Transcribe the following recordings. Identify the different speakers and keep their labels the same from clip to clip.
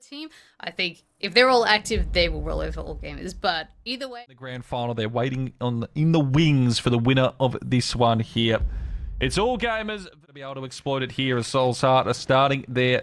Speaker 1: team. I think if they're all active, they will roll over all gamers. But either way,
Speaker 2: the grand final, they're waiting in the wings for the winner of this one here. It's all gamers to be able to exploit it here as Soul's Heart are starting their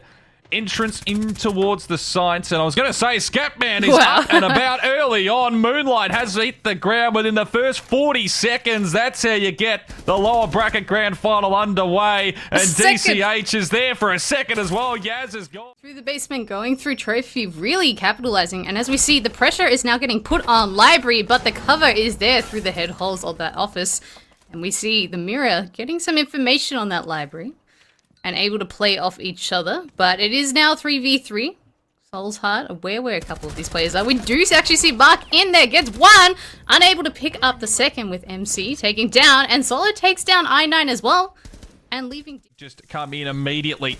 Speaker 2: entrance in towards the sights. And I was going to say, Scatman is up and about early on. Moonlight has hit the ground within the first 40 seconds. That's how you get the lower bracket grand final underway. And DCH is there for a second as well. Yaz is gone.
Speaker 1: Through the basement, going through Trophy, really capitalizing. And as we see, the pressure is now getting put on Library, but the cover is there through the head holes of that office. And we see the Mirror getting some information on that Library and able to play off each other. But it is now 3v3. Soul's Heart aware where a couple of these players are. We do actually see Bark in there. Gets one. Unable to pick up the second with MC taking down. And Solid takes down I9 as well. And leaving...
Speaker 2: Just come in immediately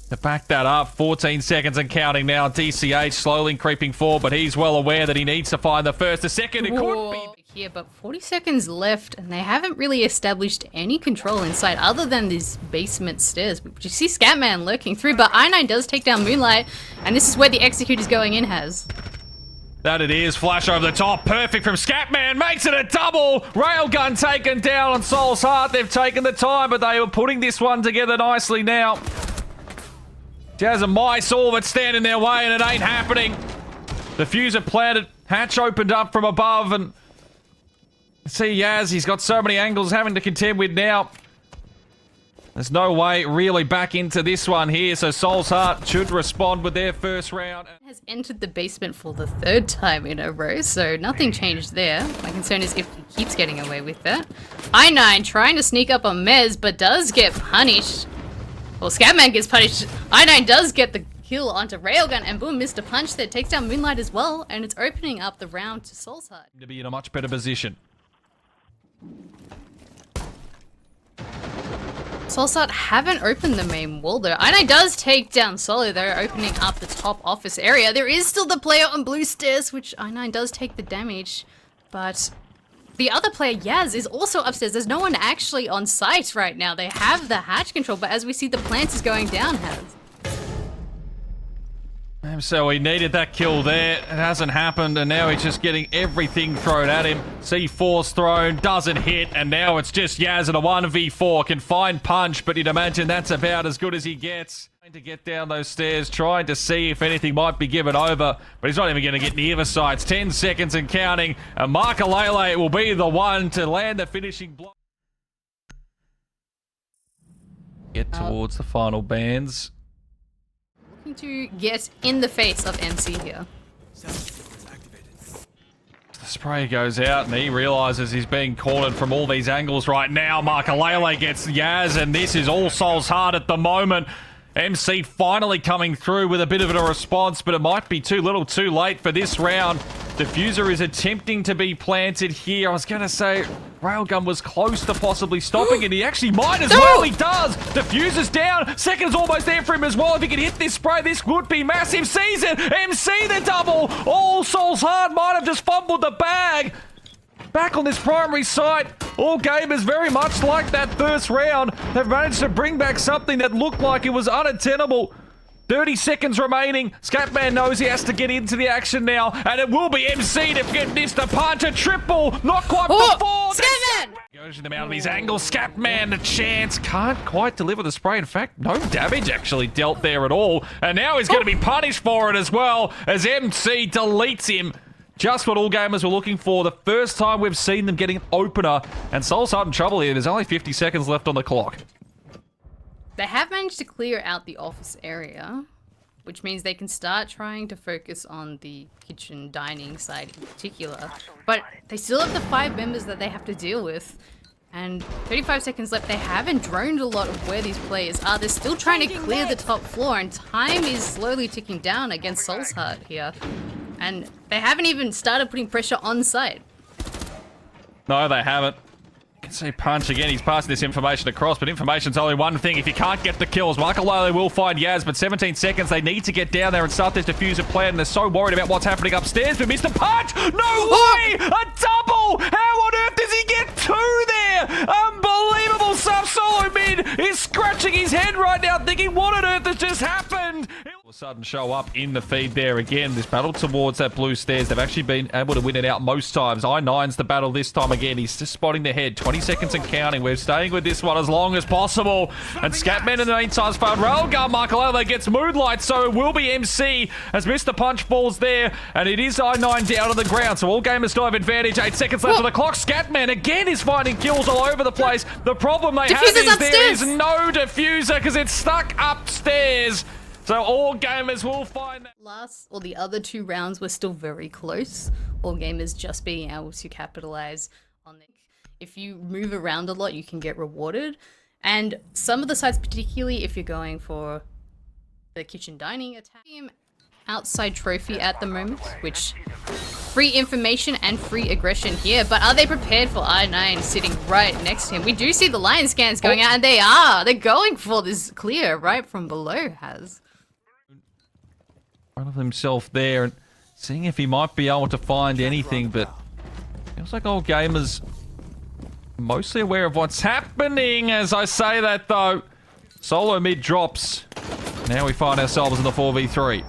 Speaker 2: to back that up. 14 seconds and counting now. DCH slowly creeping forward, but he's well aware that he needs to find the first. The second, it could be...
Speaker 1: Here, but 40 seconds left, and they haven't really established any control inside other than these basement stairs. But you see Scatman lurking through, but I9 does take down Moonlight, and this is where the execute is going in, Has.
Speaker 2: That it is. Flash over the top. Perfect from Scatman. Makes it a double. Railgun taken down on Soul's Heart. They've taken the time, but they were putting this one together nicely now. Jazz and Mice all but stand in their way, and it ain't happening. The fuser planted. Hatch opened up from above, and... See Yaz, he's got so many angles having to contend with now. There's no way really back into this one here, so Soul's Heart should respond with their first round.
Speaker 1: Has entered the basement for the third time in a row, so nothing changed there. My concern is if he keeps getting away with that. I9 trying to sneak up on Mez, but does get punished. Well, Scatman gets punished. I9 does get the kill onto Railgun, and boom, missed a punch that takes down Moonlight as well, and it's opening up the round to Soul's Heart.
Speaker 2: To be in a much better position.
Speaker 1: Soul's Heart haven't opened the main wall though. I9 does take down Solo though, opening up the top office area. There is still the player on blue stairs, which I9 does take the damage. But the other player, Yaz, is also upstairs. There's no one actually on site right now. They have the hatch control, but as we see, the plant is going down, Has.
Speaker 2: So he needed that kill there. It hasn't happened, and now he's just getting everything thrown at him. C4's thrown, doesn't hit, and now it's just Yaz in a 1v4. Can find punch, but you'd imagine that's about as good as he gets. Trying to get down those stairs, trying to see if anything might be given over, but he's not even going to get near the sides. 10 seconds and counting, and Markalele will be the one to land the finishing blow. Get towards the final bands.
Speaker 1: To get in the face of MC here.
Speaker 2: The spray goes out and he realizes he's being cornered from all these angles right now. Markalele gets Yaz, and this is all Soul's Heart at the moment. MC finally coming through with a bit of a response, but it might be too little too late for this round. Diffuser is attempting to be planted here. I was going to say Railgun was close to possibly stopping it. He actually might as well. He does. Diffuser's down. Second's almost there for him as well. If he can hit this spray, this would be massive. Sees it. MC the double. All Soul's Heart might have just fumbled the bag. Back on this primary site, all gamers very much like that first round. They've managed to bring back something that looked like it was unattainable. 30 seconds remaining. Scatman knows he has to get into the action now, and it will be MC to get missed a punch. A triple, not quite before.
Speaker 1: Scatman!
Speaker 2: Goes them out of these angles. Scatman, the chance, can't quite deliver the spray. In fact, no damage actually dealt there at all. And now he's going to be punished for it as well, as MC deletes him. Just what all gamers were looking for. The first time we've seen them getting an opener. And Soul's Heart in trouble here. There's only 50 seconds left on the clock.
Speaker 1: They have managed to clear out the office area, which means they can start trying to focus on the kitchen dining side in particular. But they still have the 5 members that they have to deal with. And 35 seconds left. They haven't droned a lot of where these players are. They're still trying to clear the top floor, and time is slowly ticking down against Soul's Heart here. And they haven't even started putting pressure on site.
Speaker 2: No, they haven't. You can see Punch again. He's passing this information across, but information's only one thing. If you can't get the kills, Markalele will find Yaz, but 17 seconds. They need to get down there and start this diffuser plan, and they're so worried about what's happening upstairs. But Mr. Punch! No way! A double! How on earth does he get 2 there? Unbelievable stuff. Solo mid is scratching his head right now, thinking, what on earth has just happened? All of a sudden show up in the feed there again. This battle towards that blue stairs, they've actually been able to win it out most times. I9's the battle this time again. He's just spotting the head. 20 seconds and counting. We're staying with this one as long as possible. And Scatman in the meantime's found Railgun. Michael gets Moonlight, so it will be MC as Mr. Punch falls there. And it is I9 down on the ground, so all gamers still have advantage. 8 seconds left on the clock. Scatman again is finding kills all over the place. The problem they have is there is no diffuser because it's stuck upstairs. So all gamers will find that.
Speaker 1: The other 2 rounds were still very close. All gamers just being able to capitalize on it. If you move around a lot, you can get rewarded. And some of the sites, particularly if you're going for the kitchen dining attack, outside trophy at the moment, which free information and free aggression here. But are they prepared for I9 sitting right next to him? We do see the line scans going out, and they're going for this clear right from below. Has
Speaker 2: front of himself there and seeing if he might be able to find anything, but feels like all gamers mostly aware of what's happening. As I say that though, solo mid drops. Now we find ourselves in the 4v3.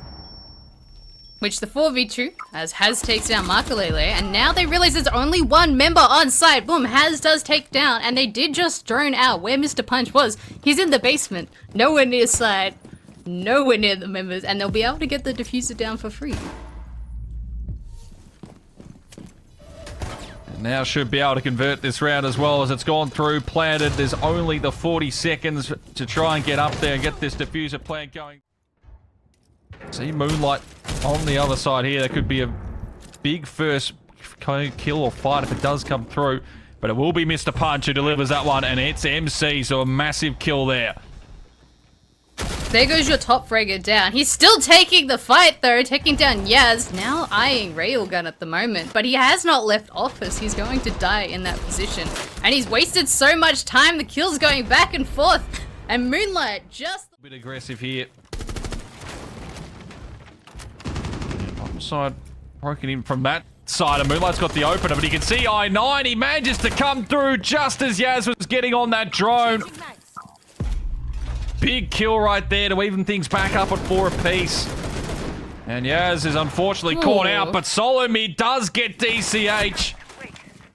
Speaker 1: Which the 4v2, as Haz takes down Makalele, and now they realize there's only 1 member on site. Boom, Haz does take down, and they did just drone out where Mr. Punch was. He's in the basement, nowhere near site, nowhere near the members, and they'll be able to get the diffuser down for free.
Speaker 2: Now should be able to convert this round as well as it's gone through, planted. There's only the 40 seconds to try and get up there and get this diffuser plant going. See Moonlight on the other side here. That could be a big first kill or fight if it does come through. But it will be Mr. Punch who delivers that one, and it's MC, so a massive kill there.
Speaker 1: There goes your top fragger down. He's still taking the fight though, taking down Yaz, now eyeing Railgun at the moment, but he has not left office. He's going to die in that position. And he's wasted so much time, the kill's going back and forth. And Moonlight just
Speaker 2: a bit aggressive here. Side broken in from that side, and Moonlight's got the opener, but he can see I9. He manages to come through just as Yaz was getting on that drone. Big kill right there to even things back up at 4 apiece. And Yaz is unfortunately caught out, but Solo Mid does get DCH.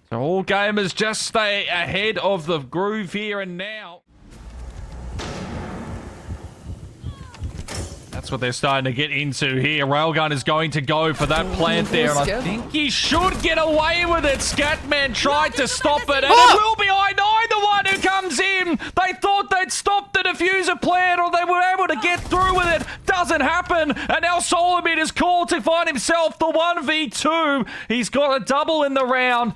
Speaker 2: So all gamers just stay ahead of the groove here and now. That's what they're starting to get into here. Railgun is going to go for that plant there, and I think he should get away with it. Scatman tried to stop it, and it will be I9 the one who comes in. They thought they'd stop the diffuser plant, or they were able to get through with it. Doesn't happen, and now Solomid is called to find himself the 1v2. He's got a double in the round.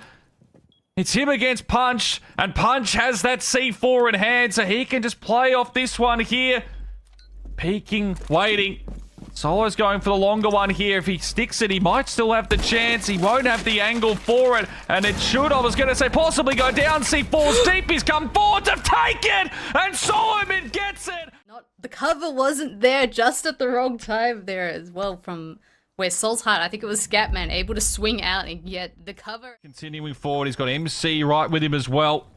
Speaker 2: It's him against Punch, and Punch has that C4 in hand, so he can just play off this one here. Peeking, waiting. Solo's going for the longer one here. If he sticks it, he might still have the chance. He won't have the angle for it. And it should, I was going to say, possibly go down. C4's deep. He's come forward to take it. And Solomon gets it.
Speaker 1: The cover wasn't there just at the wrong time there as well from where Sol's Heart, I think it was Scatman, able to swing out and yet the cover.
Speaker 2: Continuing forward, he's got MC right with him as well.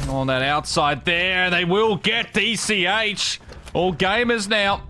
Speaker 2: On that outside there, they will get DCH. All gamers now.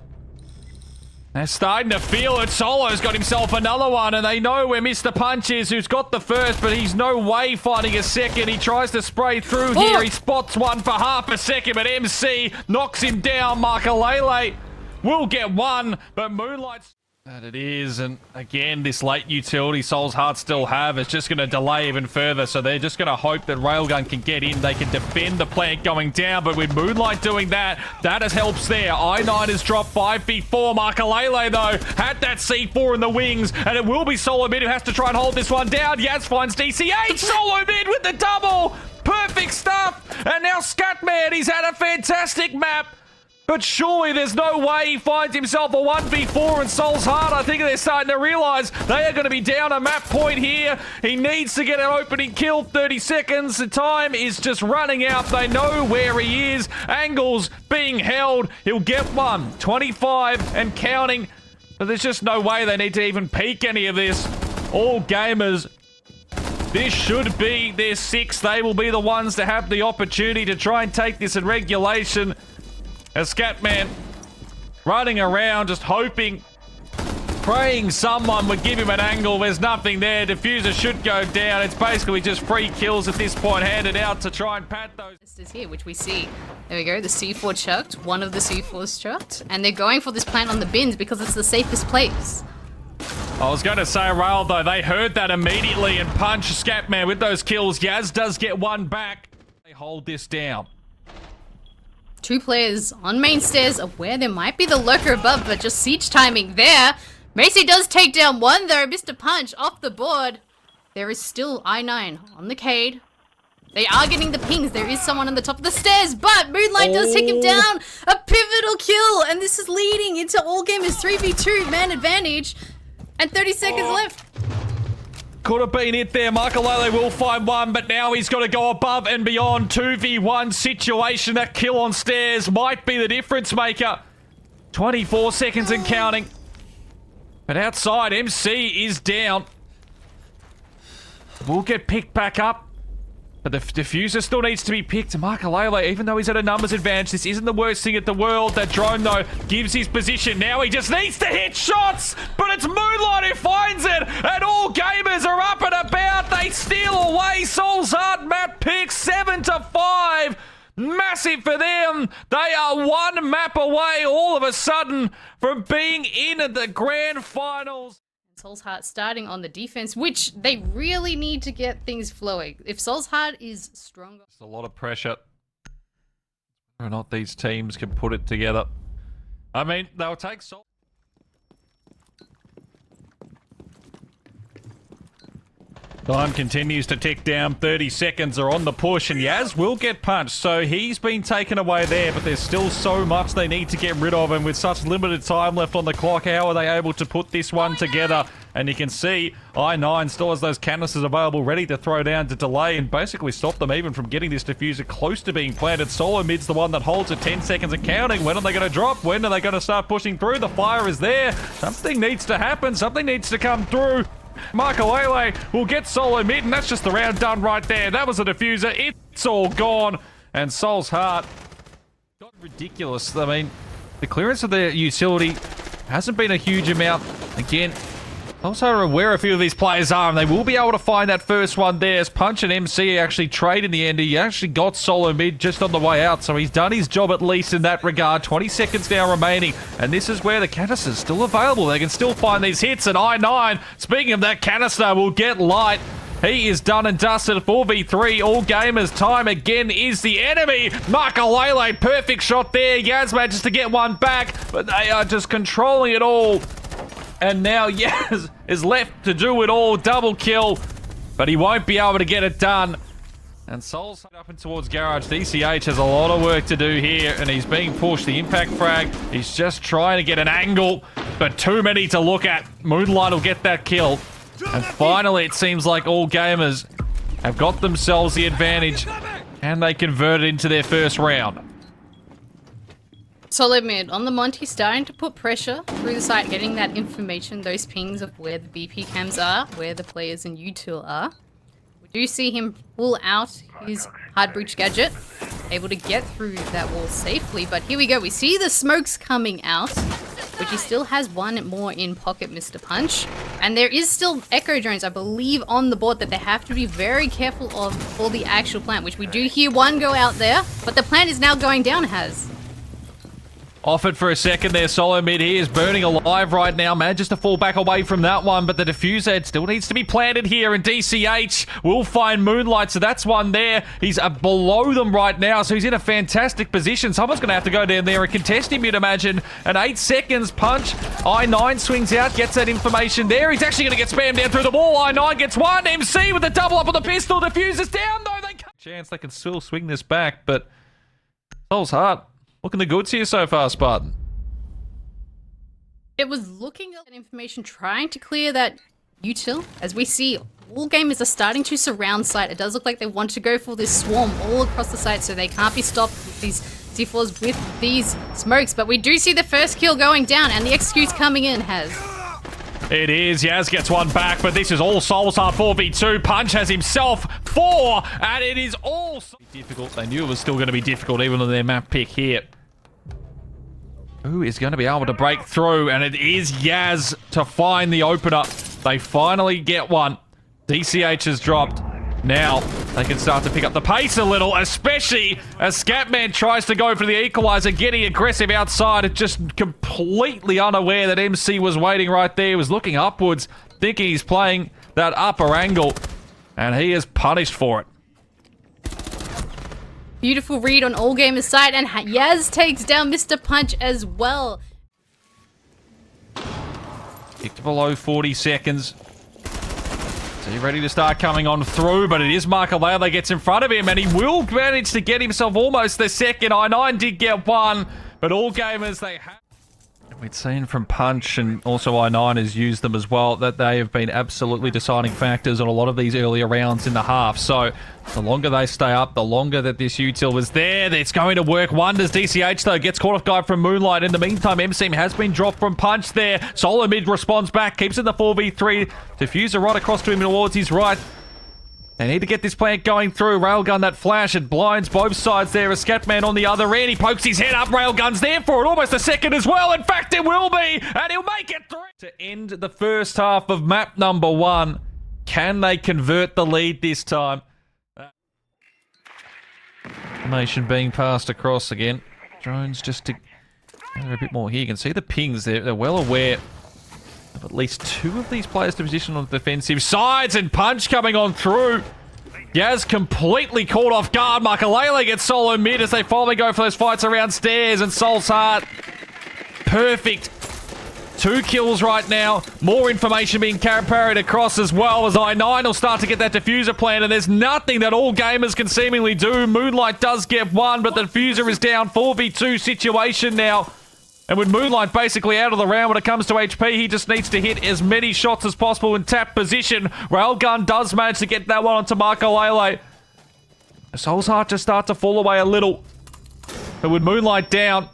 Speaker 2: They're starting to feel it. Solo's got himself another one, and they know where Mr. Punch is, who's got the first, but he's no way finding a second. He tries to spray through here. He spots one for half a second, but MC knocks him down. Makalele will get one, but Moonlight's... That it is, and again, this late utility Soul's Heart still have is just going to delay even further, so they're just going to hope that Railgun can get in. They can defend the plant going down, but with Moonlight doing that, that has helps there. I9 has dropped 5v4. Makalele, though, had that C4 in the wings, and it will be Solo Mid who has to try and hold this one down. Yaz finds DCH. Solo Mid with the double. Perfect stuff. And now Scatman, he's had a fantastic map. But surely there's no way he finds himself a 1v4 in Soul's Heart. I think they're starting to realize they are going to be down a map point here. He needs to get an opening kill. 30 seconds. The time is just running out. They know where he is. Angles being held. He'll get one. 25 and counting. But there's just no way they need to even peek any of this. All gamers, this should be their 6th. They will be the ones to have the opportunity to try and take this in regulation. As Scatman running around just hoping, praying someone would give him an angle. There's nothing there. Diffuser should go down. It's basically just free kills at this point, handed out to try and pat those.
Speaker 1: This is here, which we see. There we go, the C4 chucked. One of the C4s chucked. And they're going for this plant on the bins because it's the safest place.
Speaker 2: I was going to say, Rail, though, they heard that immediately and punch Scatman with those kills. Yaz does get one back. They hold this down.
Speaker 1: Two players on main stairs, aware there might be the lurker above, but just siege timing there. Macy does take down one, though. Mr. Punch off the board. There is still I9 on the Cade. They are getting the pings. There is someone on the top of the stairs, but Moonlight does take him down. A pivotal kill, and this is leading into all gamers 3v2 man advantage. And 30 seconds left.
Speaker 2: Could have been it there. Makalele will find one, but now he's got to go above and beyond. 2v1 situation. That kill on stairs might be the difference maker. 24 seconds and counting. But outside, MC is down. Will get picked back up. But the diffuser still needs to be picked. Makalele, even though he's at a numbers advantage, this isn't the worst thing at the world. That drone, though, gives his position. Now he just needs to hit shots. But it's Moonlight who finds it. And all gamers are up and about. They steal away. Soul's Heart map pick 7-5. Massive for them. They are one map away all of a sudden from being in at the grand finals.
Speaker 1: Soul's Heart starting on the defense, which they really need to get things flowing. If Soul's Heart is stronger...
Speaker 2: There's a lot of pressure. Whether or not these teams can put it together. I mean, they'll take Soul... Time continues to tick down. 30 seconds are on the push, and Yaz will get punched. So he's been taken away there, but there's still so much they need to get rid of. And with such limited time left on the clock, how are they able to put this one together? And you can see I9 still has those canisters available, ready to throw down to delay and basically stop them even from getting this diffuser close to being planted. Solo Mid's the one that holds it. 10 seconds and counting. When are they going to drop? When are they going to start pushing through? The fire is there. Something needs to happen. Something needs to come through. Makalele will get Solo Mid, and that's just the round done right there. That was a diffuser. It's all gone. And Soul's Heart got ridiculous. I mean, the clearance of the utility hasn't been a huge amount. Again, also aware a few of these players are, and they will be able to find that first one there. As Punch and MC actually trade in the end. He actually got Solo Mid just on the way out, so he's done his job at least in that regard. 20 seconds now remaining, and this is where the canister's still available. They can still find these hits, and I9, speaking of that canister, will get light. He is done and dusted. 4v3. All gamers. Time again is the enemy. Makalele, perfect shot there. Yaz manages to get one back, but they are just controlling it all. And now Yaz is left to do it all. Double kill. But he won't be able to get it done. And Soul's up and towards Garage. DCH has a lot of work to do here. And he's being pushed. The impact frag. He's just trying to get an angle. But too many to look at. Moonlight will get that kill. And finally, it seems like all gamers have got themselves the advantage. And they convert it into their first round.
Speaker 1: Solid Mid on the Monty, starting to put pressure through the site, getting that information, those pings of where the BP cams are, where the players in util are. We do see him pull out his hard breach gadget, able to get through that wall safely. But here we go, we see the smokes coming out, which he still has one more in pocket, Mr. Punch. And there is still echo drones, I believe, on the board that they have to be very careful of for the actual plant, which we do hear one go out there, but the plant is now going down, Has.
Speaker 2: Offered for a second there. Solo Mid here is burning alive right now. Manages to fall back away from that one, but the diffuser, it still needs to be planted here, and DCH will find Moonlight, so that's one there. He's below them right now, so he's in a fantastic position. Someone's going to have to go down there and contest him, you'd imagine. And 8 seconds, Punch. I9 swings out, gets that information there. He's actually going to get spammed down through the wall. I9 gets one. MC with the double up on the pistol. Diffuser's down, though. They can't. Chance they can still swing this back, but Soul's Heart looking the goods here so far, Spartan.
Speaker 1: It was looking at information, trying to clear that util. As we see, all gamers are starting to surround site. It does look like they want to go for this swarm all across the site, so they can't be stopped with these C4s with these smokes. But we do see the first kill going down, and the execute's coming in, Has.
Speaker 2: It is. Yaz gets one back, but this is all Soul's Heart 4v2. Punch has himself 4, and it is all difficult. They knew it was still going to be difficult, even on their map pick here. Who is going to be able to break through? And it is Yaz to find the opener. They finally get one. DCH has dropped. Now they can start to pick up the pace a little, especially as Scatman tries to go for the equalizer, getting aggressive outside, just completely unaware that MC was waiting right there. He was looking upwards, thinking he's playing that upper angle, and he is punished for it.
Speaker 1: Beautiful read on All Gamers' side, and Yaz takes down Mr. Punch as well.
Speaker 2: Kicked below 40 seconds. So he's ready to start coming on through, but it is Markalele that gets in front of him, and he will manage to get himself almost the second. I9 did get one, but All Gamers, they have... We'd seen from Punch, and also I9 has used them as well, that they have been absolutely deciding factors on a lot of these earlier rounds in the half. So the longer they stay up, the longer that this util was there, it's going to work wonders. DCH, though, gets caught off guard from Moonlight. In the meantime, MC has been dropped from Punch there. Solo mid responds back, keeps in the 4v3. Diffuser right across to him towards his right. They need to get this plant going through. Railgun, that flash, it blinds both sides there. A Scatman on the other end. He pokes his head up. Railgun's there for it. Almost a second as well. In fact, it will be. And he'll make it through. To end the first half of map number 1. Can they convert the lead this time? Information being passed across again. Drones just to gather a bit more here. You can see the pings. They're well aware of at least 2 of these players to position on the defensive sides, and Punch coming on through. Yaz completely caught off guard. Markalele gets solo mid as they finally go for those fights around stairs, and Soul's Heart. Perfect. 2 kills right now. More information being carried across as well, as I9 will start to get that diffuser plan, and there's nothing that All Gamers can seemingly do. Moonlight does get one, but the diffuser is down. 4v2 situation now. And with Moonlight basically out of the round when it comes to HP, he just needs to hit as many shots as possible in tap position. Railgun does manage to get that one onto Markalele. Soul's Heart just start to fall away a little. But with Moonlight down,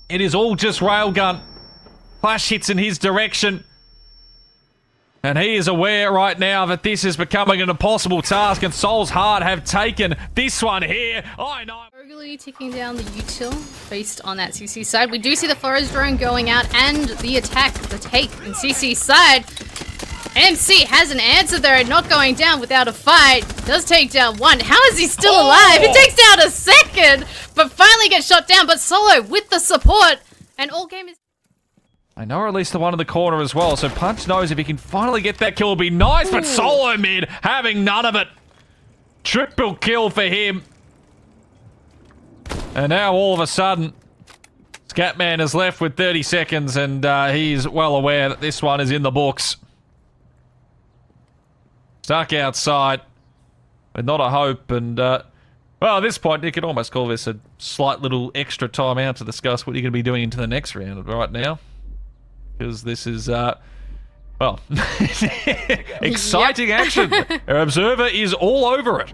Speaker 2: it is all just Railgun. Flash hits in his direction. And he is aware right now that this is becoming an impossible task, and Soul's Heart have taken this one here. I know.
Speaker 1: Regularly ticking down the util based on that CC side. We do see the forest drone going out and the attack, the take in CC's side. MC has an answer there, not going down without a fight. Does take down one. How is he still alive? He takes down a second, but finally gets shot down. But Solo with the support, and All Gamers.
Speaker 2: I know, or at least the one in the corner as well. So Punch knows if he can finally get that kill, it'll be nice. But Solo mid having none of it. Triple kill for him. And now all of a sudden, Scatman is left with 30 seconds, and he's well aware that this one is in the books. Stuck outside, but not a hope. And well, at this point, you could almost call this a slight little extra time out to discuss what you're going to be doing into the next round right now. Because this is, well, exciting action. Our observer is all over it.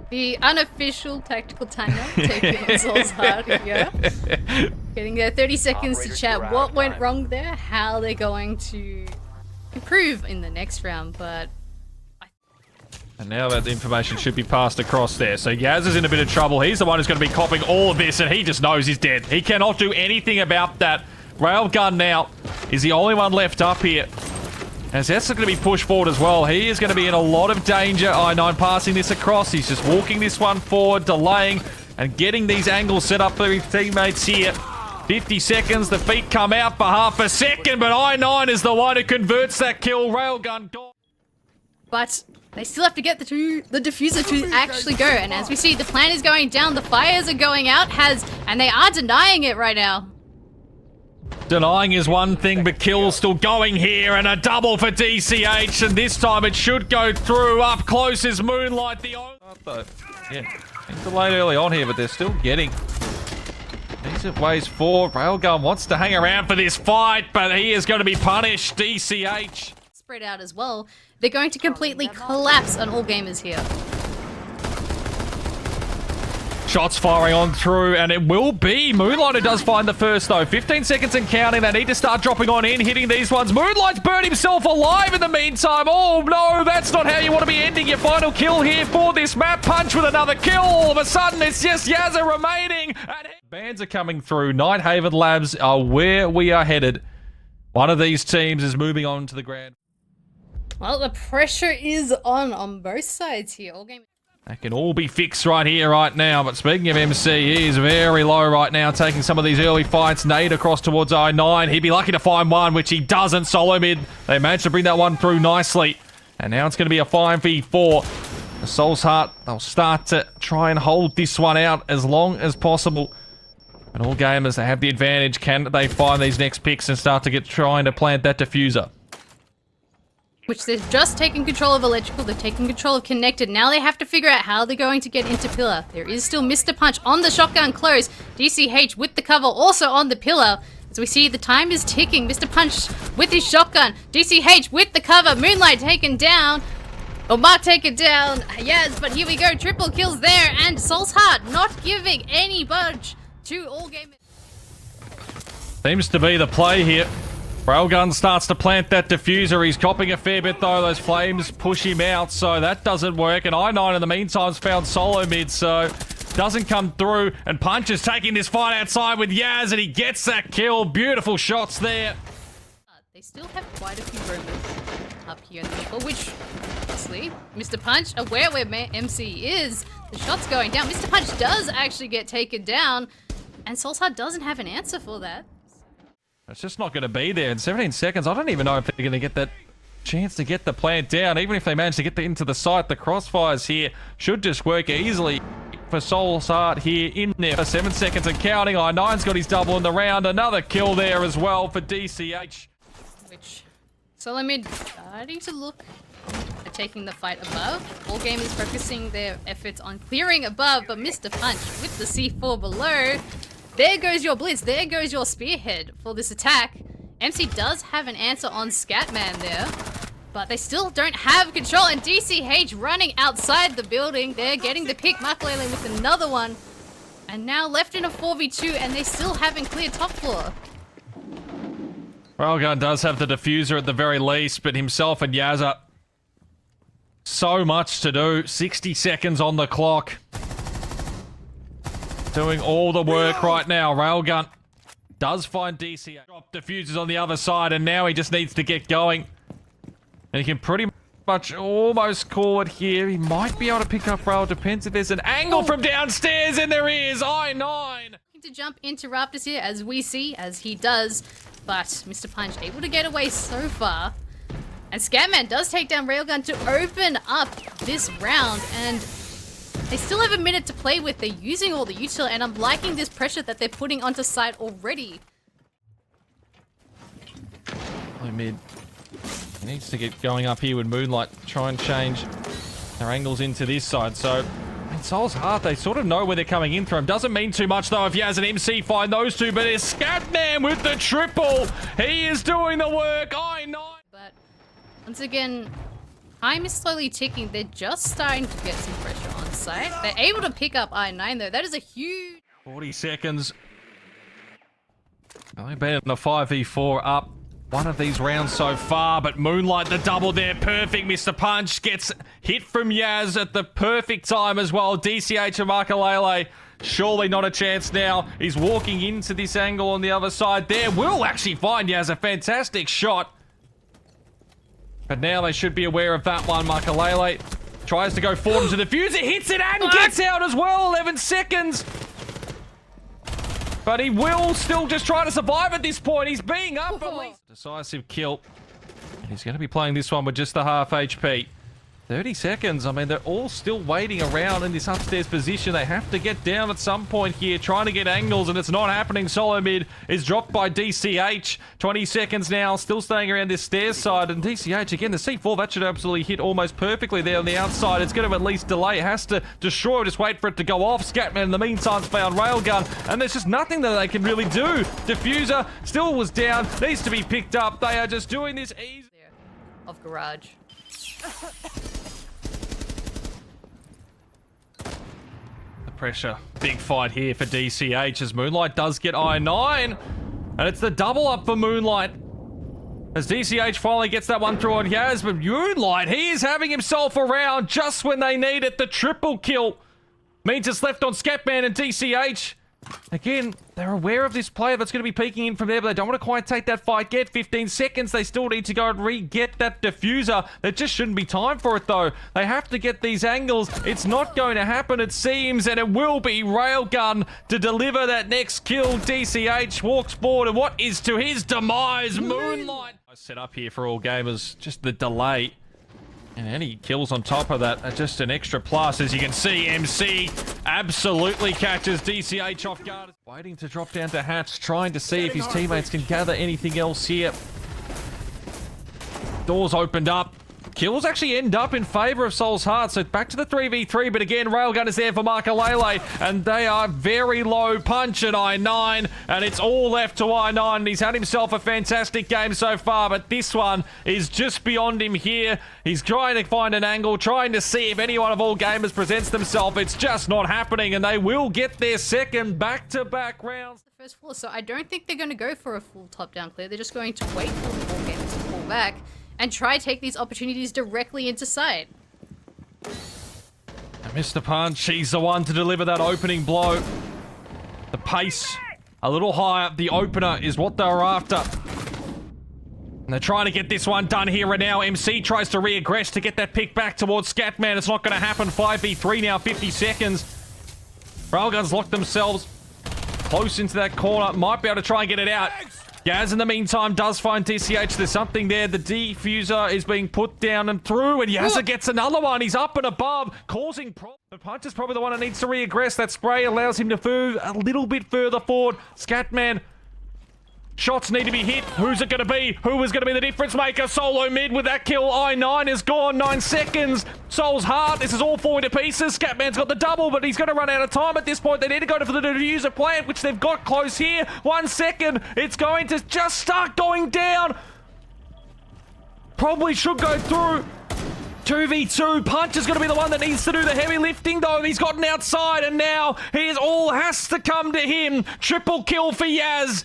Speaker 1: The unofficial tactical timeout taking on Soul's Heart here. Getting their 30 seconds to chat what went wrong there, how they're going to improve in the next round, but...
Speaker 2: And now that information should be passed across there. So Yaz is in a bit of trouble. He's the one who's going to be copping all of this, and he just knows he's dead. He cannot do anything about that. Railgun now is the only one left up here. As that's going to be pushed forward as well. He is going to be in a lot of danger. I9 passing this across. He's just walking this one forward, delaying, and getting these angles set up for his teammates here. 50 seconds. The feet come out for half a second, but I9 is the one who converts that kill. Railgun gone.
Speaker 1: But they still have to get the diffuser to actually go. And as we see, the plant is going down, the fires are going out, and they are denying it right now.
Speaker 2: Denying is one thing, but kill's still going here, and a double for DCH, and this time it should go through. Up close is Moonlight, the only... Yeah, delayed early on here, but they're still getting decent ways forward. Railgun wants to hang around for this fight, but he is going to be punished. DCH.
Speaker 1: Spread out as well. They're going to completely collapse on All Gamers here.
Speaker 2: Shots firing on through, and it will be Moonlight who does find the first, though. 15 seconds and counting. They need to start dropping on in, hitting these ones. Moonlight's burned himself alive in the meantime. Oh, no, that's not how you want to be ending your final kill here for this map. Punch with another kill. All of a sudden, it's just Yazza remaining. And Bans are coming through. Nighthaven Labs are where we are headed. One of these teams is moving on to the grand.
Speaker 1: Well, the pressure is on both sides here. All game.
Speaker 2: That can all be fixed right here, right now. But speaking of MC, he is very low right now, taking some of these early fights. Nade across towards I9. He'd be lucky to find one, which he doesn't. Solo mid. They managed to bring that one through nicely. And now it's going to be a 5v4. The Soul's Heart, they'll start to try and hold this one out as long as possible. And all gamers, they have the advantage. Can they find these next picks and start to trying to plant that diffuser?
Speaker 1: Which they've just taken control of electrical, they've taken control of connected. Now they have to figure out how they're going to get into pillar. There is still Mr. Punch on the shotgun close. DCH with the cover also on the pillar. As we see, the time is ticking. Mr. Punch with his shotgun. DCH with the cover. Moonlight taken down. Omar taken down. Yes, but here we go. Triple kills there. And Soul's Heart not giving any budge to all gamers.
Speaker 2: Seems to be the play here. Railgun starts to plant that diffuser. He's copping a fair bit though. Those flames push him out, so that doesn't work. And I9 in the meantime's found solo mid, so doesn't come through. And Punch is taking this fight outside with Yaz, and he gets that kill. Beautiful shots there.
Speaker 1: They still have quite a few roamers up here in the middle, which, obviously, Mr. Punch, aware where MC is, the shot's going down. Mr. Punch does actually get taken down, and Soul's Heart doesn't have an answer for that.
Speaker 2: It's just not going to be there in 17 seconds. I don't even know if they're going to get that chance to get the plant down. Even if they manage to get into the site, the crossfires here should just work easily for Soul's Heart here in there for 7 seconds and counting. I9's got his double in the round. Another kill there as well for DCH.
Speaker 1: Which, Solomid starting to look at taking the fight above. All gamers focusing their efforts on clearing above, but Mr. Punch with the C4 below. There goes your blitz, there goes your spearhead for this attack. MC does have an answer on Scatman there, but they still don't have control, and DCH running outside the building. They're getting the pick, Makalele with another one. And now left in a 4v2, and they still haven't cleared top floor.
Speaker 2: Railgun does have the diffuser at the very least, but himself and Yazza, so much to do. 60 seconds on the clock. Doing all the work right now. Railgun does find DC. Drop diffusers on the other side, and now he just needs to get going. And he can pretty much almost call it here. He might be able to pick up Rail. Depends if there's an angle from downstairs, and there is. I9.
Speaker 1: To jump into Raptors here, as we see, as he does. But Mr. Punch able to get away so far. And Scatman does take down Railgun to open up this round, and they still have a minute to play with. They're using all the util, and I'm liking this pressure that they're putting onto site already.
Speaker 2: Mid. He needs to get going up here with Moonlight. Try and change their angles into this side. So, Soul's Heart, they sort of know where they're coming in from. Doesn't mean too much though if Yaz and MC find those two, but it's Scatman with the triple. He is doing the work. I9.
Speaker 1: But once again, time is slowly ticking. They're just starting to get some pressure on site. They're able to pick up I9 though. That is a huge...
Speaker 2: 40 seconds. They've been in the 5v4 up one of these rounds so far, but Moonlight, the double there, perfect. Mr. Punch gets hit from Yaz at the perfect time as well. DCH and Makalele, surely not a chance now. He's walking into this angle on the other side there. Will actually find Yaz a fantastic shot. But now they should be aware of that one. Makalele tries to go forward to the fuse. It hits it and gets out as well. 11 seconds. But he will still just try to survive at this point. He's being up at least. Decisive kill. He's going to be playing this one with just the half HP. 30 seconds. I mean, they're all still waiting around in this upstairs position. They have to get down at some point here, trying to get angles, and it's not happening. Solo mid is dropped by DCH. 20 seconds now, still staying around this stairs side. And DCH, again, the C4, that should absolutely hit almost perfectly there on the outside. It's going to at least delay. It has to destroy, just wait for it to go off. Scatman, in the meantime's found Railgun, and there's just nothing that they can really do. Diffuser still was down, needs to be picked up. They are just doing this easy.
Speaker 1: Of garage.
Speaker 2: Pressure. Big fight here for DCH as Moonlight does get I9. And it's the double up for Moonlight. As DCH finally gets that one through on Yaz, but Moonlight, he is having himself around just when they need it. The triple kill means it's left on Scatman and DCH. Again, they're aware of this player that's going to be peeking in from there, but they don't want to quite take that fight yet. 15 seconds, they still need to go and re-get that diffuser. There just shouldn't be time for it, though. They have to get these angles. It's not going to happen, it seems, and it will be Railgun to deliver that next kill. DCH walks forward, and what is to his demise? Moonlight. I set up here for all gamers, just the delay. And any kills on top of that are just an extra plus. As you can see, MC absolutely catches DCH off guard. Waiting to drop down to Hatch, trying to see if his teammates can gather anything else here. Doors opened up. Kills actually end up in favor of Soul's Heart, so back to the 3v3, but again, Railgun is there for Makalele, and they are very low. Punch at I9, and it's all left to I9, and he's had himself a fantastic game so far, but this one is just beyond him here. He's trying to find an angle, trying to see if anyone of all gamers presents themselves. It's just not happening, and they will get their second back-to-back rounds.
Speaker 1: The first floor, so I don't think they're going to go for a full top-down clear. They're just going to wait for the ball gamers to pull back and try to take these opportunities directly into sight.
Speaker 2: Mr. Punch, he's the one to deliver that opening blow. The pace a little higher. The opener is what they're after. And they're trying to get this one done here and now. MC tries to re-aggress to get that pick back towards Scatman. It's not going to happen. 5v3 now, 50 seconds. Railguns lock themselves close into that corner. Might be able to try and get it out. Yaz, in the meantime, does find DCH. There's something there. The diffuser is being put down and through, and Yazza gets another one. He's up and above, causing problems. But Punch is probably the one that needs to re-aggress. That spray allows him to move a little bit further forward. Scatman. Shots need to be hit. Who's it going to be? Who is going to be the difference maker? Solo mid with that kill. I9 is gone. 9 seconds. Soul's Heart. This is all falling to pieces. Scatman's got the double, but he's going to run out of time at this point. They need to go for the diffuser plant, which they've got close here. 1 second. It's going to just start going down. Probably should go through. 2v2. Punch is going to be the one that needs to do the heavy lifting, though. He's gotten outside, and now all has to come to him. Triple kill for Yaz.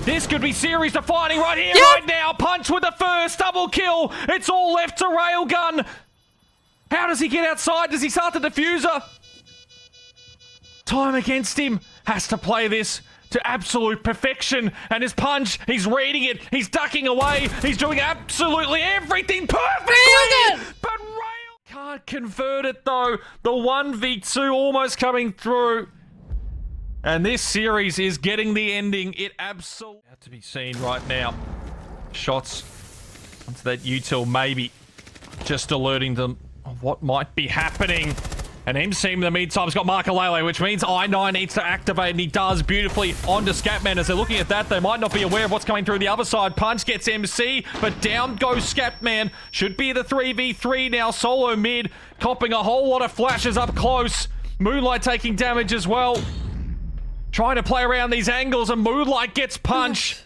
Speaker 2: This could be series defining right here, right now. Punch with the first double kill. It's all left to Railgun. How does he get outside? Does he start the diffuser? Time against him. Has to play this to absolute perfection. And his Punch, he's reading it. He's ducking away. He's doing absolutely everything perfectly. But Rail can't convert it, though. The 1v2 almost coming through. And this series is getting the ending. It absolutely has to be seen right now. Shots onto that util, maybe just alerting them of what might be happening. And MC in the meantime has got Makalele, which means I9 needs to activate, and he does beautifully onto Scatman. As they're looking at that, they might not be aware of what's coming through the other side. Punch gets MC, but down goes Scatman. Should be the 3v3 now. Solo mid, copping a whole lot of flashes up close. Moonlight taking damage as well. Trying to play around these angles, and Moonlight gets Punch.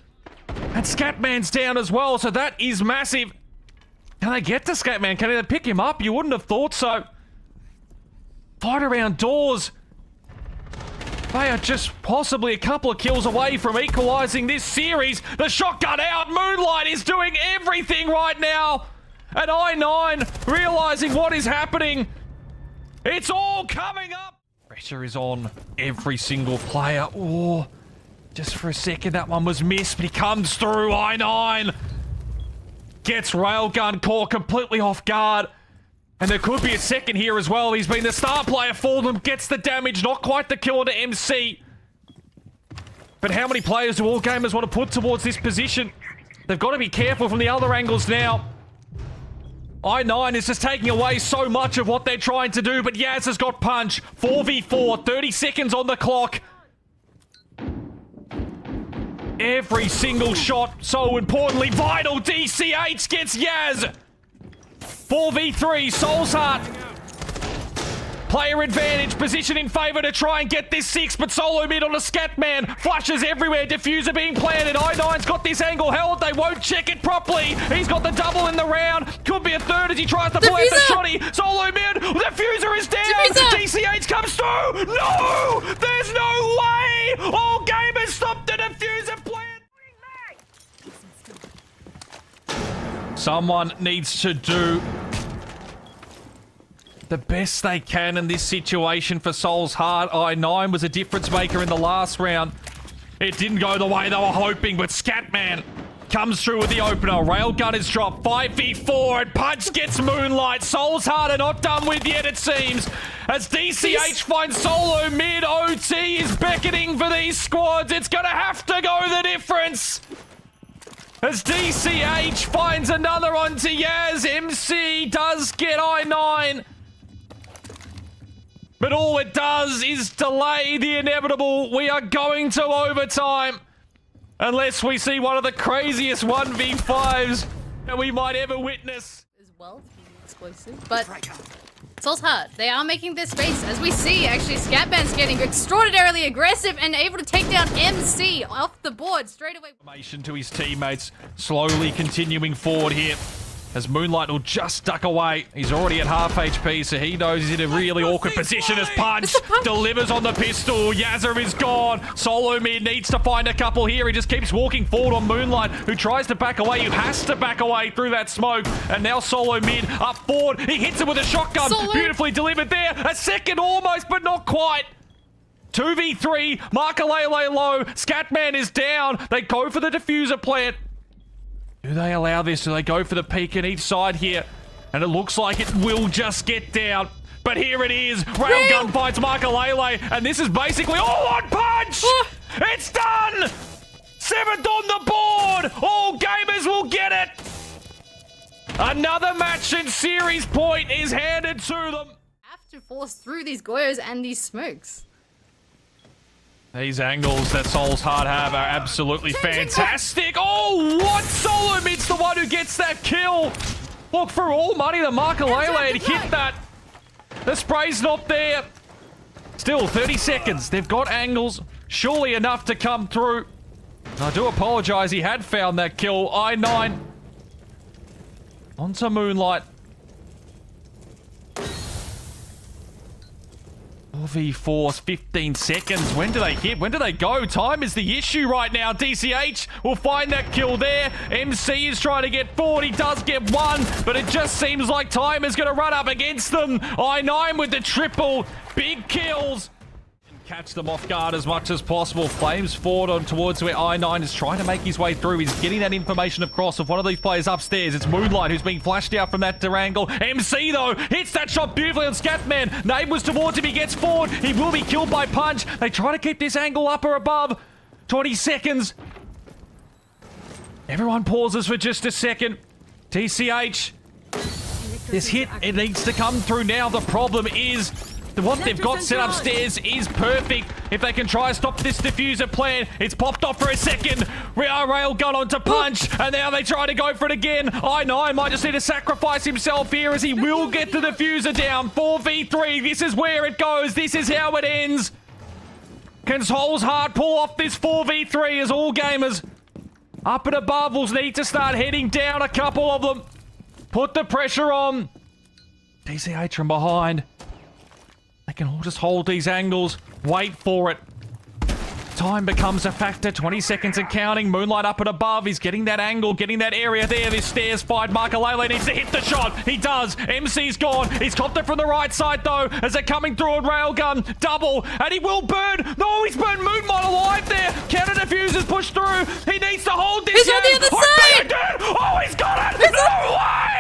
Speaker 2: And Scatman's down as well, so that is massive. Can they get to Scatman? Can they pick him up? You wouldn't have thought so. Fight around doors. They are just possibly a couple of kills away from equalizing this series. The shotgun out. Moonlight is doing everything right now. And I9 realizing what is happening. It's all coming up. Pressure is on every single player. Oh, just for a second, that one was missed, but he comes through. I9 gets Railgun caught completely off guard. And there could be a second here as well. He's been the star player for them, gets the damage, not quite the kill onto MC. But how many players do all gamers want to put towards this position? They've got to be careful from the other angles now. I9 is just taking away so much of what they're trying to do, but Yaz has got Punch. 4v4, 30 seconds on the clock. Every single shot, so importantly, vital. DCH gets Yaz. 4v3, Soul's Heart. Player advantage, position in favor to try and get this 6, but solo mid on a Scatman. Flashes everywhere, diffuser being planted. I9's got this angle held, they won't check it properly. He's got the double in the round. Could be a third as he tries to pull out the shotty. Solo mid, diffuser is down. DCH comes through. No, there's no way. All gamers stop the diffuser plant. Someone needs to do the best they can in this situation for Soul's Heart. I9 was a difference maker in the last round. It didn't go the way they were hoping, but Scatman comes through with the opener. Railgun is dropped. 5v4 and Punch gets Moonlight. Soul's Heart are not done with yet, it seems. As DCH finds solo mid, OT is beckoning for these squads. It's going to have to go the difference. As DCH finds another onto Yaz. MC does get I9. But all it does is delay the inevitable. We are going to overtime. Unless we see one of the craziest 1v5s that we might ever witness.
Speaker 1: As well, explosive. But Soul's Heart, they are making their space. As we see, actually, Scatman's getting extraordinarily aggressive and able to take down MC off the board straight away.
Speaker 2: Information to his teammates, slowly continuing forward here. As Moonlight will just duck away. He's already at half HP, so he knows he's in a really awkward position as Punch delivers on the pistol. Yazza is gone. Solo mid needs to find a couple here. He just keeps walking forward on Moonlight, who tries to back away. He has to back away through that smoke. And now Solo mid up forward. He hits it with a shotgun.
Speaker 1: Solo.
Speaker 2: Beautifully delivered there. A second almost, but not quite. 2v3. Markalele low. Scatman is down. They go for the diffuser plant. Do they allow this? Do they go for the peek on each side here? And it looks like it will just get down. But here it is. Railgun finds Markalele. And this is basically all on Punch. It's done. 7th on the board. All gamers will get it. Another match and series point is handed to them.
Speaker 1: Have to force through these Goyos and these smokes.
Speaker 2: These angles that Soul's Heart have are absolutely fantastic. Oh, what? Solo mid's the one who gets that kill. Look, for all money, the Markalele had hit that. The spray's not there. Still, 30 seconds. They've got angles. Surely enough to come through. I do apologize. He had found that kill. I9. Onto Moonlight. 4v4's 15 seconds. When do they hit? When do they go? Time is the issue right now. DCH will find that kill there. MC is trying to get forward. He does get one, but it just seems like time is going to run up against them. I9 with the triple. Big kills. Catch them off guard as much as possible. Flames forward on towards where I9 is trying to make his way through. He's getting that information across of one of these players upstairs. It's Moonlight who's being flashed out from that angle. MC, though, hits that shot beautifully on Scatman. Nave was towards him. He gets forward. He will be killed by Punch. They try to keep this angle up or above. 20 seconds. Everyone pauses for just a second. TCH. This hit, it needs to come through now. The problem is what they've got set upstairs is perfect. If they can try to stop this diffuser plan, it's popped off for a second. Railgun onto Punch, and now they try to go for it again. I9 might just need to sacrifice himself here as he will get the diffuser down. 4v3, this is where it goes. This is how it ends. Can Soul's Heart pull off this 4v3 as all gamers up and above will need to start heading down, a couple of them. Put the pressure on. DCH from behind. They can all just hold these angles. Wait for it. Time becomes a factor. 20 seconds and counting. Moonlight up and above. He's getting that angle, getting that area there. This stairs fight. Markalele needs to hit the shot. He does. MC's gone. He's copped it from the right side, though, as they're coming through on Railgun. Double. And he will burn. No, he's burned Moonlight alive there. Counter diffusers pushed through. He needs to hold this.
Speaker 1: He's on the other side.
Speaker 2: Oh, he's got it. No way.